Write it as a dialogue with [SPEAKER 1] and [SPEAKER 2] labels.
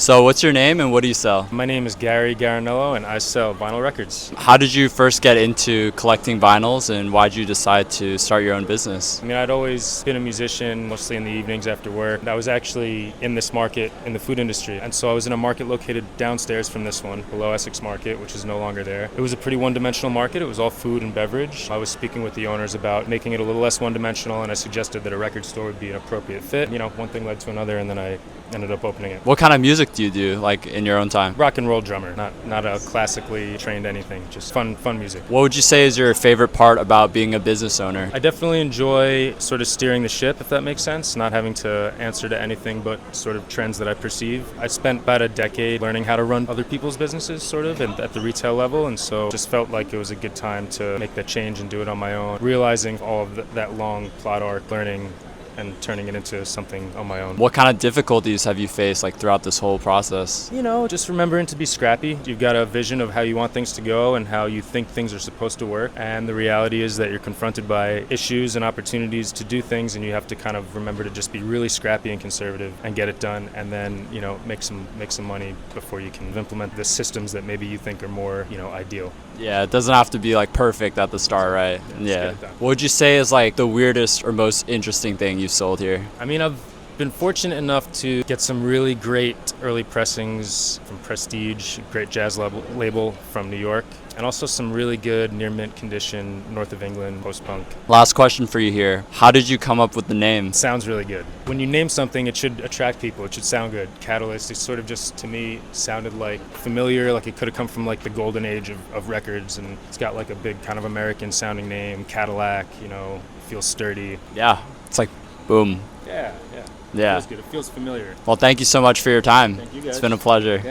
[SPEAKER 1] So what's your name and what do you sell?
[SPEAKER 2] My name is Gary Garanello and I sell vinyl records.
[SPEAKER 1] How did you first get into collecting vinyls and why did you decide to start your own business?
[SPEAKER 2] I mean, I'd always been a musician, mostly in the evenings after work. I was actually in this market in the food industry, and so I was in a market located downstairs from this one, below Essex Market, which is no longer there. It was a pretty one-dimensional market. It was all food and beverage. I was speaking with the owners about making it a little less one-dimensional, and I suggested that a record store would be an appropriate fit. You know, one thing led to another, and then I ended up opening it.
[SPEAKER 1] What kind of music do you do, like in your own time?
[SPEAKER 2] Rock and roll drummer, not a classically trained anything, just fun music.
[SPEAKER 1] What would you say is your favorite part about being a business owner?
[SPEAKER 2] I definitely enjoy sort of steering the ship, if that makes sense, not having to answer to anything but sort of trends that I perceive. I spent about a decade learning how to run other people's businesses, sort of, and at the retail level, and so just felt like it was a good time to make that change and do it on my own, realizing all of that long plot arc, learning and turning it into something on my own.
[SPEAKER 1] What kind of difficulties have you faced like throughout this whole process?
[SPEAKER 2] You know, just remembering to be scrappy. You've got a vision of how you want things to go and how you think things are supposed to work. And the reality is that you're confronted by issues and opportunities to do things, and you have to kind of remember to just be really scrappy and conservative and get it done, and then, you know, make some money before you can implement the systems that maybe you think are more, you know, ideal.
[SPEAKER 1] Yeah, it doesn't have to be like perfect at the start, right?
[SPEAKER 2] Yeah.
[SPEAKER 1] What would you say is like the weirdest or most interesting thing you've sold here?
[SPEAKER 2] I mean, I've been fortunate enough to get some really great early pressings from Prestige, a great jazz label from New York, and also some really good near mint condition North of England post-punk.
[SPEAKER 1] Last question for you here. How did you come up with the name?
[SPEAKER 2] It sounds really good. When you name something, it should attract people. It should sound good. Catalyst, it sort of just, to me, sounded like familiar, like it could have come from like the golden age of records, and it's got like a big kind of American sounding name, Cadillac, you know, feels sturdy.
[SPEAKER 1] Yeah, it's like boom.
[SPEAKER 2] Yeah.
[SPEAKER 1] Yeah.
[SPEAKER 2] It feels good. It feels familiar.
[SPEAKER 1] Well, thank you so much for your time.
[SPEAKER 2] Thank you guys.
[SPEAKER 1] It's been a pleasure.
[SPEAKER 2] Yeah.